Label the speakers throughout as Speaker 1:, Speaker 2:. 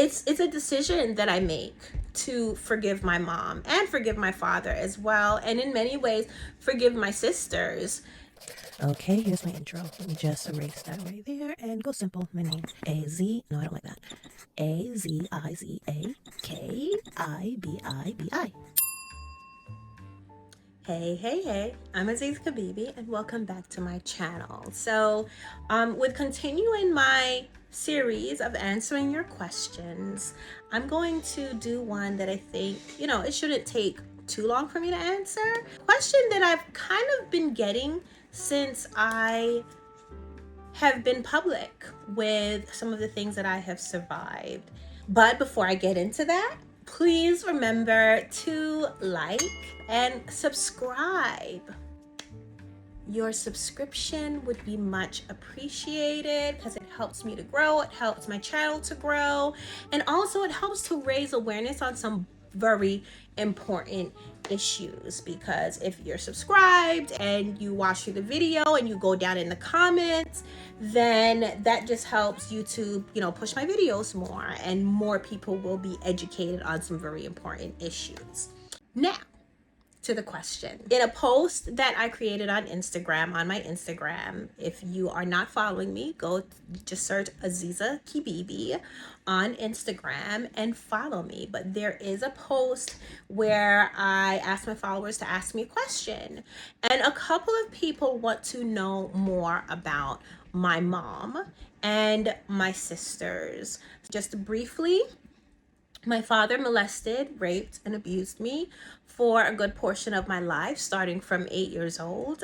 Speaker 1: it's a decision that I make to forgive my mom and forgive my father as well, and in many ways forgive my sisters.
Speaker 2: Okay, here's my intro. Let me just erase that right there and go simple. My name, A-Z. No, I don't like that. A-Z-I-Z-A-K-I-B-I-B-I.
Speaker 1: Hey, I'm Aziza Kibibi, and welcome back to my channel. So, with continuing my series of answering your questions, I'm going to do one that I think, it shouldn't take too long for me to answer. Question that I've kind of been getting since I have been public with some of the things that I have survived. But before I get into that, please remember to like and subscribe. Your subscription would be much appreciated because it helps me to grow, it helps my channel to grow, and also it helps to raise awareness on some very important issues. Because if you're subscribed and you watch through the video and you go down in the comments, then that just helps YouTube, push my videos more, and more people will be educated on some very important issues. Now, to the question. In a post that I created on Instagram, on my Instagram, if you are not following me, go just search Aziza Kibibi on Instagram and follow me. But there is a post where I asked my followers to ask me a question. And a couple of people want to know more about my mom and my sisters. Just briefly, my father molested, raped, and abused me for a good portion of my life, starting from 8 years old.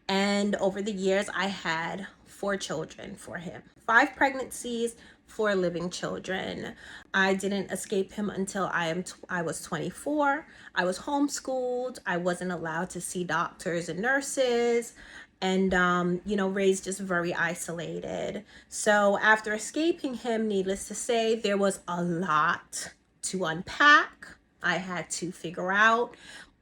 Speaker 1: And over the years, I had 4 children for him, 5 pregnancies, 4 living children. I didn't escape him until I was 24. I was homeschooled. I wasn't allowed to see doctors and nurses, and raised just very isolated. So after escaping him, needless to say, there was a lot to unpack. I had to figure out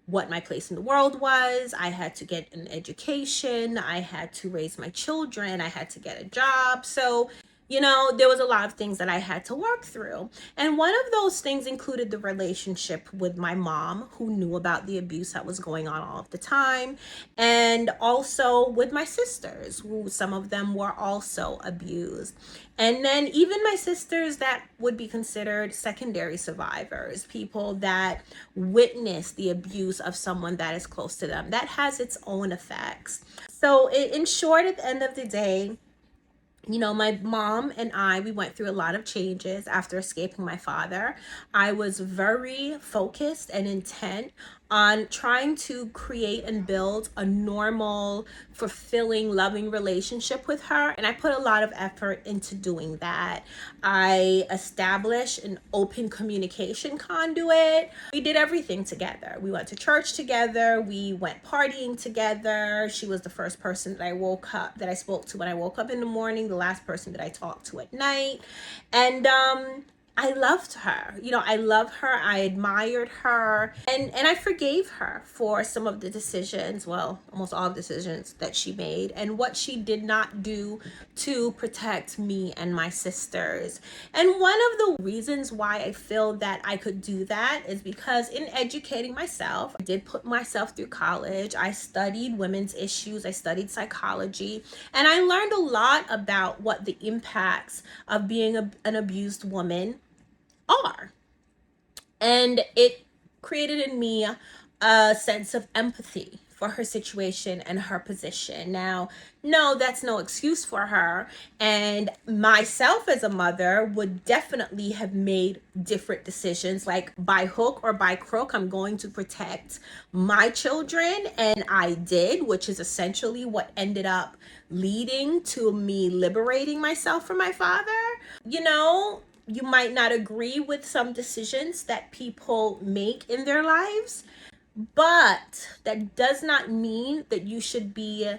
Speaker 1: what my place in the world was. I had to get an education. I had to raise my children. I had to get a job. So, there was a lot of things that I had to work through. And one of those things included the relationship with my mom, who knew about the abuse that was going on all of the time. And also with my sisters, who some of them were also abused. And then even my sisters that would be considered secondary survivors, people that witnessed the abuse of someone that is close to them. That has its own effects. So in short, at the end of the day, my mom and we went through a lot of changes after escaping my father. I was very focused and intent on trying to create and build a normal, fulfilling, loving relationship with her. And I put a lot of effort into doing that. I established an open communication conduit. We did everything together. We went to church together. We went partying together. She was the first person that I spoke to when I woke up in the morning, the last person that I talked to at night. And I loved her. I love her. I admired her. And I forgave her for some of the decisions, well, almost all of the decisions that she made and what she did not do to protect me and my sisters. And one of the reasons why I feel that I could do that is because in educating myself, I did put myself through college. I studied women's issues. I studied psychology. And I learned a lot about what the impacts of being an abused woman are. And it created in me a sense of empathy for her situation and her position. Now, no, that's no excuse for her. And myself as a mother would definitely have made different decisions, like by hook or by crook, I'm going to protect my children. And I did, which is essentially what ended up leading to me liberating myself from my father. You might not agree with some decisions that people make in their lives, but that does not mean that you should be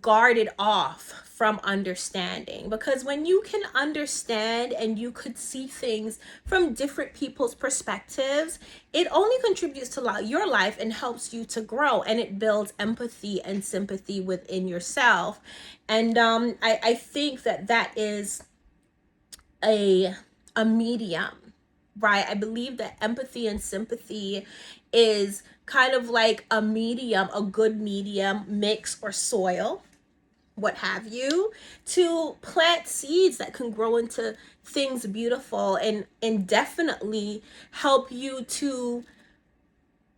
Speaker 1: guarded off from understanding. Because when you can understand and you could see things from different people's perspectives, it only contributes to your life and helps you to grow, and it builds empathy and sympathy within yourself. And I think that is a a medium, right? I believe that empathy and sympathy is kind of like a medium, a good medium mix or soil, what have you, to plant seeds that can grow into things beautiful and definitely help you to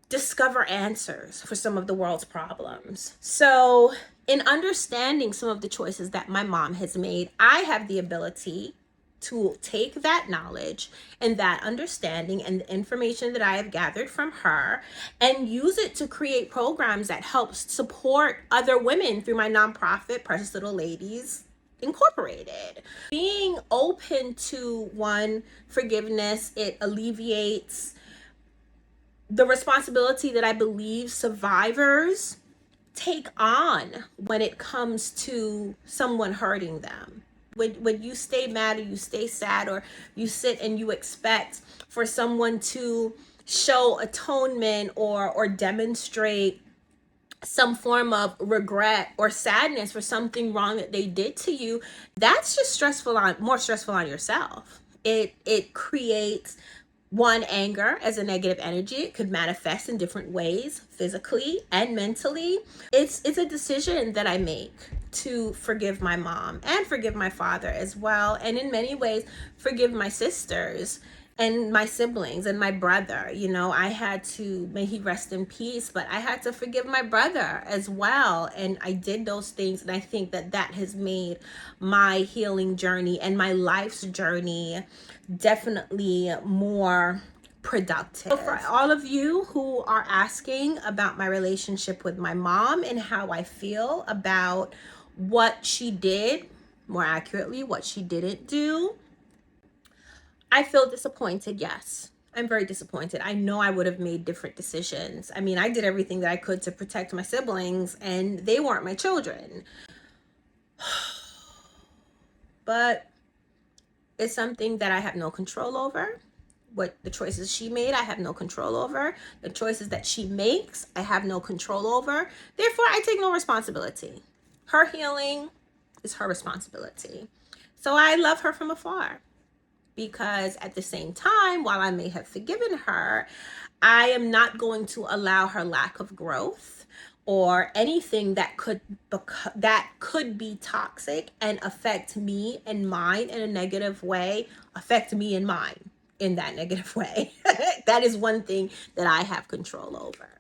Speaker 1: discover answers for some of the world's problems. So, in understanding some of the choices that my mom has made, I have the ability to take that knowledge and that understanding and the information that I have gathered from her and use it to create programs that help support other women through my nonprofit, Precious Little Ladies Incorporated. Being open to one, forgiveness, it alleviates the responsibility that I believe survivors take on when it comes to someone hurting them. When you stay mad or you stay sad or you sit and you expect for someone to show atonement or demonstrate some form of regret or sadness for something wrong that they did to you, that's just more stressful on yourself. It creates one, anger as a negative energy. It could manifest in different ways, physically and mentally. It's a decision that I make to forgive my mom and forgive my father as well, and in many ways forgive my sisters and my siblings and my brother. You know, I had to, may he rest in peace, but I had to forgive my brother as well, and I did those things, and I think that that has made my healing journey and my life's journey definitely more productive. So for all of you who are asking about my relationship with my mom and how I feel about what she did, more accurately, what she didn't do, I feel disappointed, yes. I'm very disappointed. I know I would have made different decisions. I mean, I did everything that I could to protect my siblings, and they weren't my children. But it's something that I have no control over. What the choices she made, I have no control over. The choices that she makes, I have no control over. Therefore, I take no responsibility. Her healing is her responsibility. So I love her from afar, because at the same time, while I may have forgiven her, I am not going to allow her lack of growth or anything that could be toxic and affect me and mine in a negative way, affect me and mine in that negative way. That is one thing that I have control over.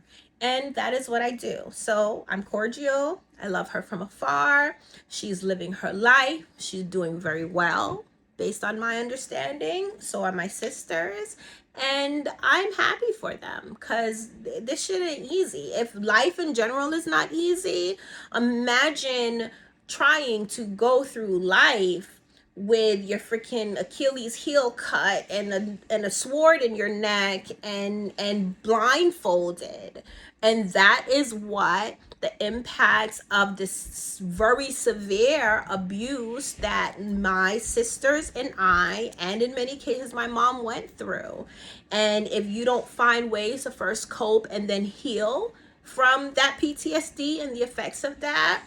Speaker 1: And that is what I do. So I'm cordial. I love her from afar. She's living her life. She's doing very well based on my understanding. So are my sisters. And I'm happy for them, because this shit ain't easy. If life in general is not easy, imagine trying to go through life with your freaking Achilles heel cut and a sword in your neck and blindfolded. And that is what the impacts of this very severe abuse that my sisters and I, and in many cases my mom, went through. And if you don't find ways to first cope and then heal from that PTSD and the effects of that,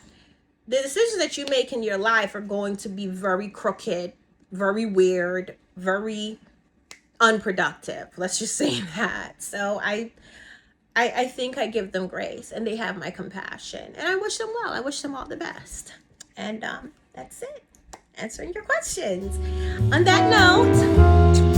Speaker 1: the decisions that you make in your life are going to be very crooked, very weird, very unproductive. Let's just say that. So I think I give them grace, and they have my compassion, and I wish them well. I wish them all the best. And that's it. Answering your questions. On that note,